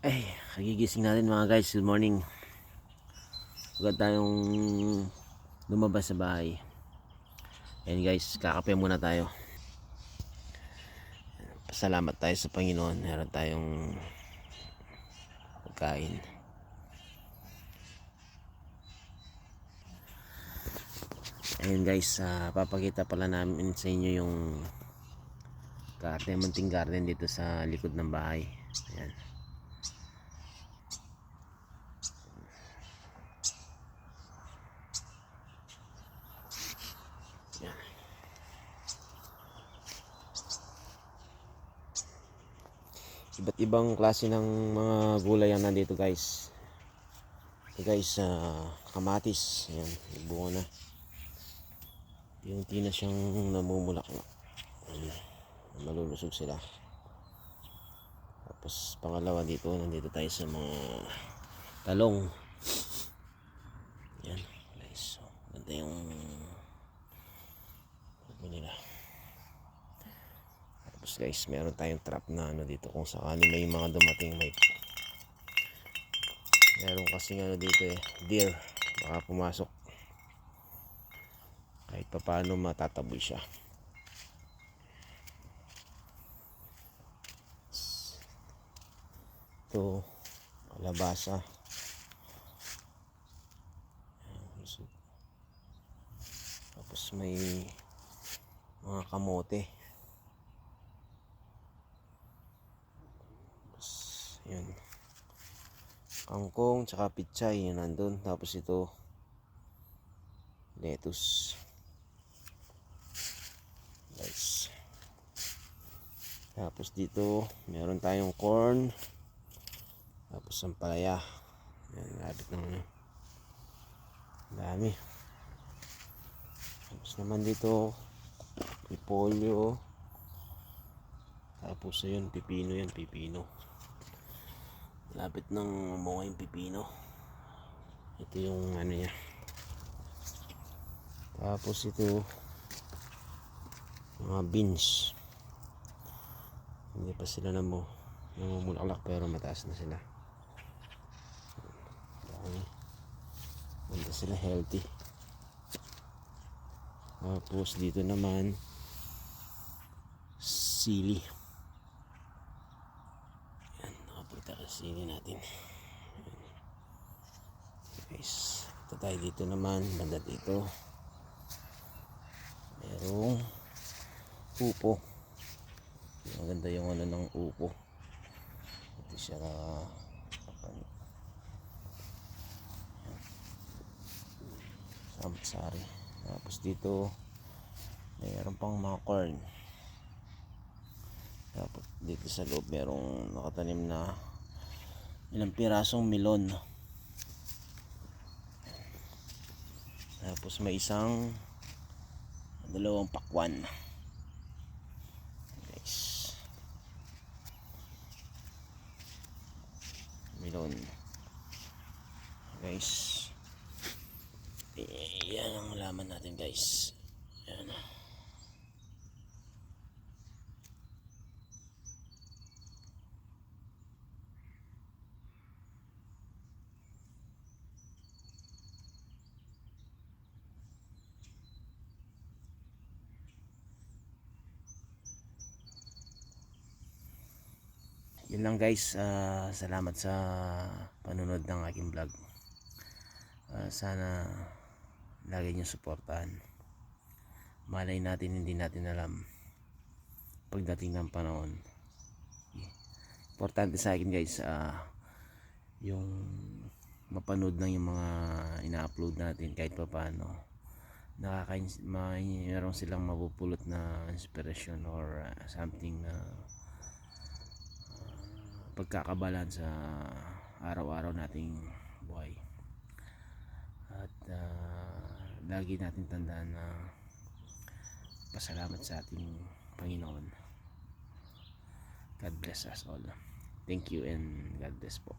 Ay, kagigising natin mga guys. Good morning. Agad tayong lumabas sa bahay. Ayan guys, kakape muna tayo. Pasalamat tayo sa Panginoon. Meron tayong pagkain. Ayan guys, papakita pala namin sa inyo yung munting garden dito sa likod ng bahay. Ayan. Iba't ibang klase ng mga gulay ang nandito guys. Ito guys, kamatis. Ayan, bunga na. Yung tina siyang namumulak na. Malulusog sila. Tapos pangalawa dito, nandito tayo sa mga talong. Ayan guys, so, ganda yung nila. Tapos guys, meron tayong trap na dito kung sakali may mga dumating, meron kasing dito deer, baka pumasok, kahit pa paano matataboy siya. Ito kalabasa, tapos may mga kamote. Yan, kangkong tsaka pichay, yan nandun. Tapos ito lettuce guys. Tapos dito meron tayong corn, tapos sampalaya. Yan, labit ng dami. Tapos naman dito repolyo, tapos ayun pipino, yan pipino, lapit ng mga yung pipino. Ito yung niya. Tapos ito mga beans, hindi pa sila namumulaklak pero mataas na sila. Ganda sila, healthy. Tapos dito naman sili. Yan, nakapunta ka sili natin. Guys, ito tayo dito naman, banda dito merong upo. Maganda yung ng upo. Ito siya samtsari. Tapos dito mayroon pang mga corn. Tapos dito sa loob merong nakatanim na ilang pirasong melon. Tapos may dalawang pakwan guys. Melon guys. Yan ang laman natin guys. Yan. Yun lang guys, salamat sa panunod ng aking vlog. Sana lagi nyo suportahan. Malay natin, hindi natin alam pagdating ng panahon. Importante sa akin guys, yung mapanood lang yung mga ina-upload natin, kahit pa paano mayroon silang mapupulot na inspiration or something na pagkakabalan sa araw-araw nating buhay. At lagi natin tandaan na pasalamat sa ating Panginoon. God bless us all. Thank you and God bless po.